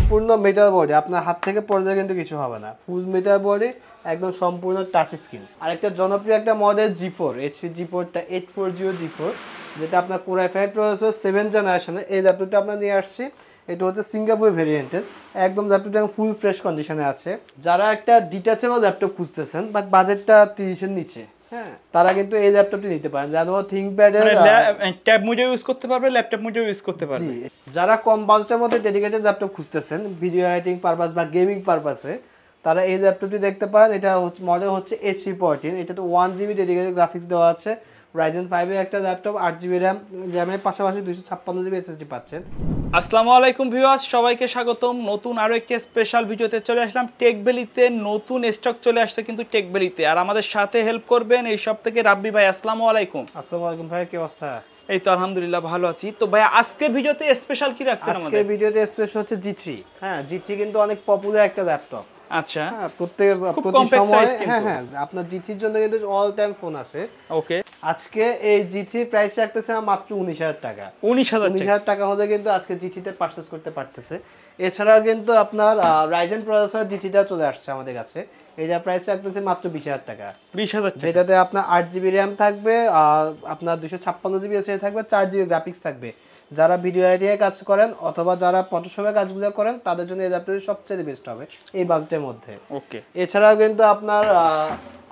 সম্পূর্ণ metal body, আপনার হাত থেকে পড়লে কিন্তু কিছু হবে না। ফুল মেটাল বডি, একদম সম্পূর্ণ টাচ স্ক্রিন। আর একটা জনপ্রিয় একটা মডেল G4, HP G4টা 840 G4, যেটা আপনার Core i5 প্রসেসর 7 জেনারেশনের। এই ল্যাপটপটা আমরা নিয়ে আসছি, এটা হচ্ছে সিঙ্গাপুর ভেরিয়েন্টের। একদম ল্যাপটপটা ফুল ফ্রেশ কন্ডিশনে আছে। যারা একটা ডিটাচেবল ল্যাপটপ খুঁজতেছেন বাট বাজেটটা 30-এর নিচে, হ্যাঁ, তারা কিন্তু এই ল্যাপটপটি নিতে পারেন। জানো থিংকপ্যাডের ট্যাব মোডে ইউজ করতে পারবে, ল্যাপটপ মোডে ইউজ করতে পারবে। যারা কম বাজেটের মধ্যে ডেডিকেটেড ল্যাপটপ খুঁজতেছেন ভিডিও এডিটিং পারপাস বা গেমিং পারপাসে, তারা এই ল্যাপটপটি দেখতে পারেন। এটা মডেল হচ্ছে HP14। এটা তো 1GB ডেডিকেটেড গ্রাফিক্স দেওয়া আছে। Ryzen 5 এর একটা ল্যাপটপ, 8GB র্যামের পাশাপাশি 256GB SSD পাচ্ছেন। আসসালামু আলাইকুম ভিউয়ার্স, সবাইকে স্বাগতম। নতুন আরো একটি স্পেশাল ভিডিওতে চলে আসলাম। টেকবেলিতে নতুন স্টক চলে আসছে কিন্তু টেকবেলিতে, আর আমাদের সাথে হেল্প করবেন এই সব থেকে রাব্বি ভাই। আসসালামু আলাইকুম। আসসালামু আলাইকুম ভাই, কি অবস্থা? এই তো আলহামদুলিল্লাহ ভালো আছি। তো ভাই আজকের ভিডিওতে স্পেশাল কি রাখছেন আমাদের? আজকের ভিডিওতে স্পেশাল হচ্ছে G3। হ্যাঁ, G3 কিন্তু অনেক পপুলার একটা ল্যাপটপ। আচ্ছা, হ্যাঁ, প্রতি সময় হ্যাঁ G3 এর জন্য কিন্তু অল টাইম ফোন আছে। ওকে, আজকে এই G3 প্রাইস রাখতেছে মাত্র 19,000 টাকা। 19,000 টাকা হলে কিন্তু আজকে G3টা পারচেজ করতে পারতেছে। এছাড়াও কিন্তু আপনার Ryzen প্রসেসর G3টা চলে আসছে আমাদের কাছে। এটা প্রাইস রাখতেছে মাত্র 20,000 টাকা। 20,000, যেটাতে আপনার 8GB র্যাম থাকবে, আপনার 256GB SSD থাকবে, 4GB গ্রাফিক্স থাকবে। যারা ভিডিও এডিটিং এর কাজ করেন অথবা যারা ফটোশপের কাজগুলো করেন তাদের জন্য এই ল্যাপটপটি সবচেয়ে বেস্ট হবে এই বাজেটের মধ্যে। ওকে, এছাড়াও কিন্তু আপনার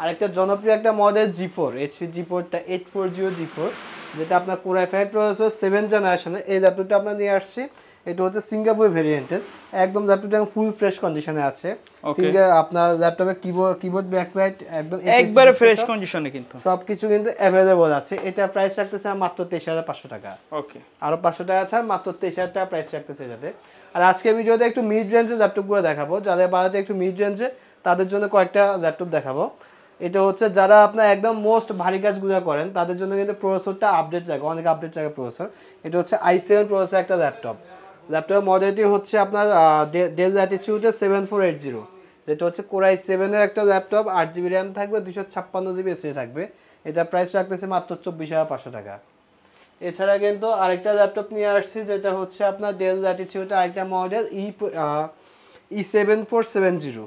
আরেকটা জনপ্রিয় একটা মডেল G4, HP G4টা 840 G4, যেটা আপনার Core i5 প্রসেসর 7 জেনারেশনের। এই ল্যাপটপটা আমরা নিয়ে আসছি, এটা হচ্ছে সিঙ্গাপুর ভেরিয়েন্টের। একদম ল্যাপটপটা ফুল ফ্রেশ কন্ডিশনে আছে। আপনার ল্যাপটপের কিবোর্ড ব্যাকলাইট একবারে ফ্রেশ কন্ডিশনে, কিন্তু সবকিছু কিন্তু অ্যাভেলেবল আছে। এটা প্রাইস রাখতেছে মাত্র 23,500 টাকা। ওকে, আরো 500 টাকা ছাড়, মাত্র 23,000 টাকা প্রাইস রাখতেছে এটাতে। আর আজকে ভিডিওতে একটু মিড রেঞ্জের ল্যাপটপগুলো দেখাবো। যাদের বাজেট একটু মিড রেঞ্জে তাদের জন্য কয়েকটা ল্যাপটপ দেখাবো। এটা হচ্ছে যারা আপনার একদম মোস্ট ভারী কাজগুলো করেন তাদের জন্য কিন্তু প্রসেসরটা আপডেট লাগে, অনেক আপডেট লাগে প্রসেসর। এটা হচ্ছে i7 প্রসেসর একটা ল্যাপটপের মডেলটি হচ্ছে আপনার ডেল ল্যাটিটিউড 7480, যেটা হচ্ছে Core i7 এর একটা ল্যাপটপ। 8GB র্যাম থাকবে, 256GB SSD থাকবে। এটা প্রাইস রাখতেছে মাত্র 24,500 টাকা। এছাড়া কিন্তু আরেকটা ল্যাপটপ নিয়ে আসছি, যেটা হচ্ছে আপনার ডেল ল্যাটিটিউডের আরেকটা মডেল E7470।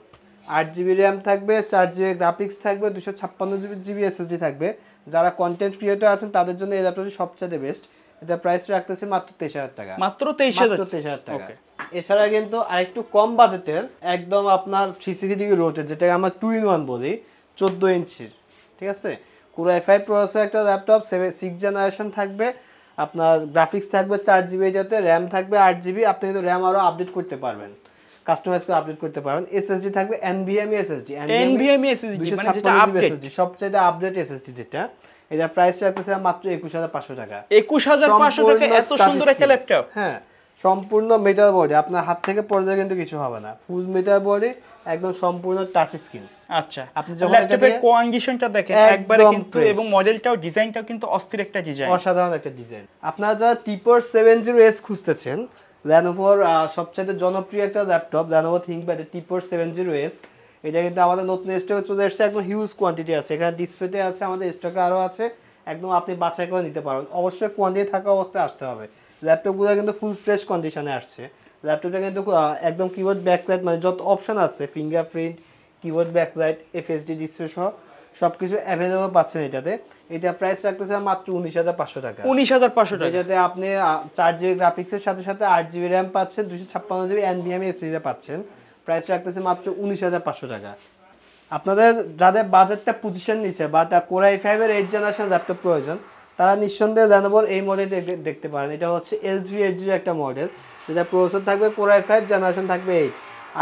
8GB র্যাম থাকবে, 4GB গ্রাফিক্স থাকবে, 256GB SSD থাকবে। যারা কন্টেন্ট ক্রিয়েটর আছেন তাদের জন্য এই ল্যাপটপটি সবচেয়ে বেস্ট। এটা প্রাইস রাখতেছে মাত্র 23,000 টাকা। মাত্র 23,000 টাকা। এছাড়া কিন্তু আরেকটু কম বাজেটের একদম আপনার 360 রোটেট, যেটাকে আমরা 2-in-1 বলি, 14 ইঞ্চির, ঠিক আছে, Core i5 প্রসেসর একটা ল্যাপটপ, 6 জেনারেশন থাকবে। আপনার গ্রাফিক্স থাকবে 4GB, এটাতে র্যাম থাকবে 8GB। আপনি কিন্তু র্যাম আরও আপডেট করতে পারবেন, কাস্টমাইজ করে আপডেট করতে পারবেন। এসএসডি থাকবে NVMe SSD, মানে যেটা আপডেট, সবচেয়ে আপডেট এসএসডি যেটা। এটা প্রাইস রাখতেছে মাত্র 21,500 টাকা। 21,500 টাকা এত সুন্দর একটা ল্যাপটপ। হ্যাঁ, সম্পূর্ণ মেটাল বডি, আপনার হাত থেকে পড়লে কিন্তু কিছু হবে না। ফুল মেটাল বডি, একদম সম্পূর্ণ টাচ স্ক্রিন। আচ্ছা, আপনি যখন ল্যাপটপের কন্ডিশনটা দেখেন একবারে কিন্তু, এবং মডেলটাও ডিজাইনটাও কিন্তু অস্থির একটা ডিজাইন, অসাধারণ একটা ডিজাইন। আপনারা যারা T-Port 70S খুঁজতেছেন, Lenovoর সবচেয়ে জনপ্রিয় একটা laptop Lenovo ThinkPad T-Port 70S, এটা কিন্তু আমাদের নতুন স্টকে চলে এসেছে। একদম হিউজ কোয়ান্টিটি আছে, এখানে ডিসপ্লেতে আছে, আমাদের স্টকে আরও আছে। একদম আপনি বাছাই করে নিতে পারবেন। অবশ্যই কোয়ান্টিটি থাকা অবস্থায় আসতে হবে। ল্যাপটপগুলো কিন্তু ফুল ফ্রেশ কন্ডিশনে আসছে। ল্যাপটপটা কিন্তু একদম কিবোর্ড ব্যাকলাইট, মানে যত অপশন আছে, fingerprint, keyboard backlight, FHD display সহ সবকিছু অ্যাভেলেবল পাচ্ছেন এটাতে। এটা প্রাইস রাখতেছে মাত্র 19,500 টাকা। 19,500 টাকা, যেটাতে আপনি 4GB গ্রাফিক্সের সাথে সাথে 8GB র্যাম পাচ্ছেন, 256GB NVMe SSD পাচ্ছেন। প্রাইস রাখতেছে মাত্র 19,500 টাকা। আপনাদের যাদের বাজেটটা পজিশন নিচ্ছে বা Core i5 এর 8 জেনারেশন ল্যাপটপ প্রয়োজন, তারা নিঃসন্দেহে Lenovoর এই মডেল দেখতে পারেন। এটা হচ্ছে L380 একটা মডেল, যেটা প্রসেসর থাকবে Core i5, জেনারেশন থাকবে 8,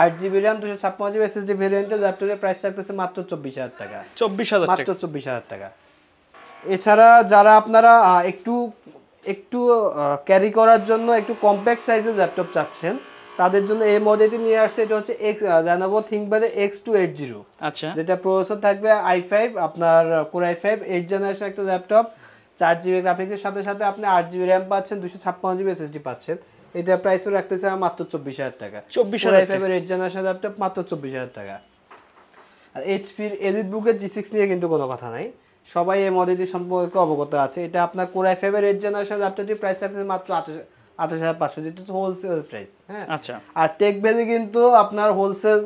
8GB র্যাম, 256GB SSD ভেরিয়েন্টের ল্যাপটপের প্রাইস রাখতেছে মাত্র 24,000 টাকা। 24,000 মাত্র 24,000 টাকা। এছাড়া যারা আপনারা একটু ক্যারি করার জন্য একটু কম্প্যাক্ট সাইজের ল্যাপটপ চাচ্ছেন, তাদের জন্য এই মডেলটি নিয়ে আসছে। এটা হচ্ছে Lenovo ThinkPad X280। আচ্ছা, যেটা প্রসেসর থাকবে i5, আপনার Core i5 8 জেনারেশন একটা ল্যাপটপ, 4GB গ্রাফিক্সের সাথে সাথে আপনি 8GB র্যাম পাচ্ছেন, 256GB SSD পাচ্ছেন। এটা প্রাইসও রাখতেছে মাত্র 24,000 টাকা। 24,000 i5 এর 8 জেনারেশন ল্যাপটপ মাত্র 24,000 টাকা। আর HPর EliteBook G6 নিয়ে কিন্তু কোনো কথা নাই, সবাই এই মডেলটি সম্পর্কে অবগত আছে। এটা আপনার Core i5 এর 8 জেনারেশন ল্যাপটপটির প্রাইস রাখতেছে মাত্র 28,500, যেটা হচ্ছে হোলসেল প্রাইস। হ্যাঁ, আচ্ছা আর টেক ভ্যালি কিন্তু আপনার হোলসেল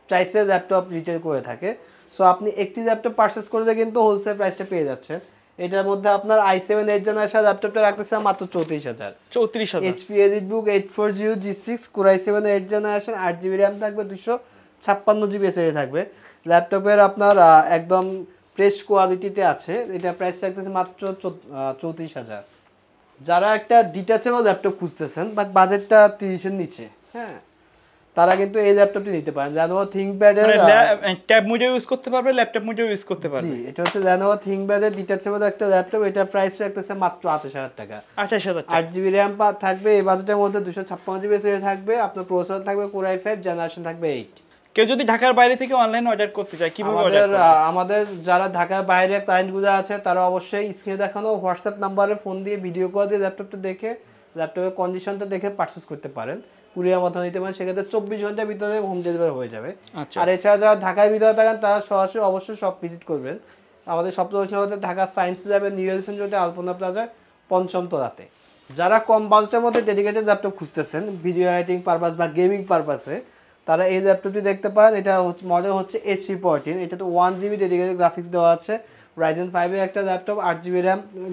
প্রাইসে ল্যাপটপ রিটেল করে থাকে। সো আপনি একটি ল্যাপটপ পারচেস করলে কিন্তু হোলসেল প্রাইসটা পেয়ে যাচ্ছেন। এটার মধ্যে আপনার i7 8 জেনারেশন ল্যাপটপটা রাখতেছে মাত্র 34,000। 34,000 HP EliteBook 840 G6 Core i7 8 generation, 8GB RAM থাকবে, 256GB SSD থাকবে। ল্যাপটপের আপনার একদম ফ্রেশ কোয়ালিটিতে আছে। এটা প্রাইস রাখতেছে মাত্র 34,000। যারা একটা ডিটাচেবল ল্যাপটপ খুঁজতেছেন বাট বাজেটটা 30-এর নিচে, হ্যাঁ, তারা কিন্তু এই ল্যাপটপটি নিতে পারেন। Lenovo ThinkPad এর ট্যাব মোডে ইউজ করতে পারবে, ল্যাপটপ মোডে ইউজ করতে পারবে। জি, এটা হচ্ছে Lenovo ThinkPad এর ডিটাচেবল একটা ল্যাপটপ। এটা প্রাইস রাখতেছে মাত্র 28,000 টাকা। 28,000 টাকা। 8GB RAM থাকবে এই বাজেটের মধ্যে, 256GB SSD থাকবে, আপনার প্রসেসর থাকবে Core i5, জেনারেশন থাকবে 8। কেউ যদি ঢাকার বাইরে থেকে অনলাইন অর্ডার করতে চায় কিভাবে অর্ডার করবে? আমাদের যারা ঢাকার বাইরে ক্লায়েন্টগুলো আছে তারা অবশ্যই স্ক্রিনে দেখানো হোয়াটসঅ্যাপ নাম্বারে ফোন দিয়ে ভিডিও কল দিয়ে ল্যাপটপটা দেখে ল্যাপটপের কন্ডিশনটা দেখে পারচেজ করতে পারেন। কুরিয়ার মাধ্যমে নিতে পারেন, সেক্ষেত্রে 24 ঘন্টার ভিতরে হোম ডেলিভারি হয়ে যাবে। আচ্ছা। আর এছাড়া যারা ঢাকার ভিতরে থাকেন তারা সরাসরি অবশ্যই সব ভিজিট করবেন। আমাদের সব লোকেশন হচ্ছে ঢাকা সায়েন্স ল্যাবের নিউ এলিফ্যান্ট রোডে আলপনা প্লাজার 5ম তলাতে। যারা কম বাজেটের মধ্যে ডেডিকেটেড ল্যাপটপ খুঁজতেছেন ভিডিও এডিটিং পারপাস বা গেমিং পারপাসে, তারা এই ল্যাপটপটি দেখতে পারেন। এটা মডেল হচ্ছে H314। এটা তো 1GB ডেডিকেটেড গ্রাফিক্স দেওয়া আছে। Ryzen 5 এর একটা ল্যাপটপ, 8GB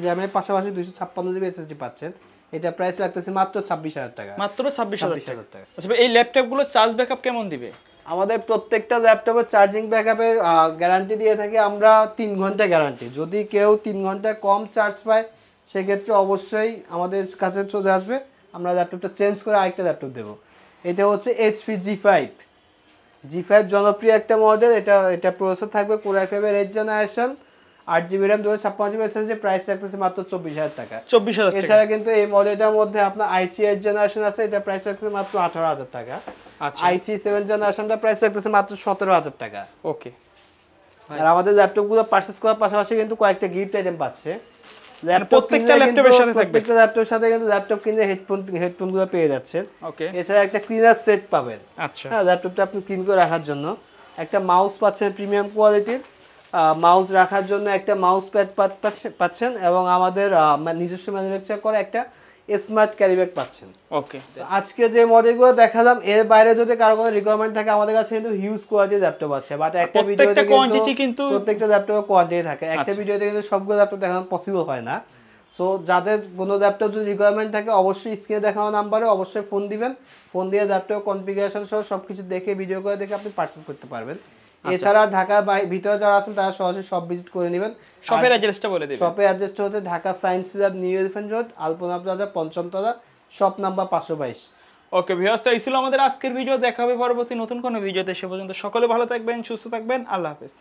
র্যামের পাশাপাশি 256GB SSD পাচ্ছেন। এটা প্রাইস রাখতেছে মাত্র 26,000 টাকা। মাত্র 26,000 টাকা। আচ্ছা ভাই, এই ল্যাপটপগুলো চার্জ ব্যাকআপ কেমন দিবে? আমাদের প্রত্যেকটা ল্যাপটপের চার্জিং ব্যাকআপের গ্যারান্টি দিয়ে থাকি আমরা 3 ঘন্টা গ্যারান্টি। যদি কেউ 3 ঘন্টা কম চার্জ পায় সেক্ষেত্রে অবশ্যই আমাদের কাছে চলে আসবে, আমরা ল্যাপটপটা চেঞ্জ করে আরেকটা ল্যাপটপ দেবো। এটা হচ্ছে HP G5 জনপ্রিয় একটা মডেল। এটা প্রসেসর থাকবে Core i5 এর 8 generation, 8GB RAM, 256GB SSD, price রাখতেছে মাত্র 24,000 টাকা। 24,000 টাকা। এছাড়া কিন্তু এই মডেলটার মধ্যে আপনার i3 8 জেনারেশন আছে, এটা প্রাইস রাখতেছে মাত্র 18,000 টাকা। আচ্ছা i3 7 জেনারেশনটা প্রাইস রাখতেছে মাত্র 17,000 টাকা। ওকে। আর আমাদের ল্যাপটপগুলো পারচেজ করার পাশাপাশি কিন্তু কয়েকটা গিফট আইটেম পাচ্ছে। প্রত্যেকটা ল্যাপটপের সাথে থাকবে। প্রত্যেকটা ল্যাপটপের সাথে কিন্তু ল্যাপটপ কিনলে হেডফোনগুলো পেয়ে যাচ্ছেন। ওকে। এছাড়া একটা ক্লিনার সেট পাবেন। আচ্ছা। হ্যাঁ, ল্যাপটপটা আপনি ক্লিন করে রাখার জন্য একটা মাউস পাচ্ছেন প্রিমিয়াম কোয়ালিটির, মাউস রাখার জন্য একটা মাউস প্যাড পাচ্ছেন, এবং আমাদের নিজস্ব ম্যানুফ্যাকচার করা একটা স্মার্ট ক্যারি ব্যাগ পাচ্ছেন। ওকে। আজকে যে মডেলগুলো দেখালাম এর বাইরে যদি কারো কোনো রিকোয়ারমেন্ট থাকে আমাদের কাছে কিন্তু হিউজ কোয়ালিটির ল্যাপটপ আছে, বাট একটা ভিডিওতে কিন্তু প্রত্যেকটা ল্যাপটপে কোয়ালিটি থাকে। একটা ভিডিওতে কিন্তু সবগুলো ল্যাপটপ দেখানো পসিবল হয় না। সো যাদের কোনো ল্যাপটপ যদি রিকোয়ারমেন্ট থাকে অবশ্যই স্ক্রিনে দেখানো নাম্বারে অবশ্যই ফোন দিবেন। ফোন দিয়ে ল্যাপটপ কনফিগারেশন সহ সবকিছু দেখে ভিডিও করে দেখে আপনি পারচেজ করতে পারবেন। এছাড়া ঢাকার ভিতরে যারা আছেন তারা সরাসরি সব ভিজিট করে নেবেন। শপের অ্যাড্রেসটা বলে দিবেন। শপের অ্যাড্রেসটা হচ্ছে Dhaka science lab new elephant road Alpana plaza 5ম তলা, শপ নাম্বার 522। ওকে ভিউয়ার্স, তো এই ছিল আমাদের আজকের ভিডিও। দেখা হবে পরবর্তী নতুন কোনো ভিডিওতে। সে পর্যন্ত সকলে ভালো থাকবেন, সুস্থ থাকবেন। আল্লাহ হাফেজ।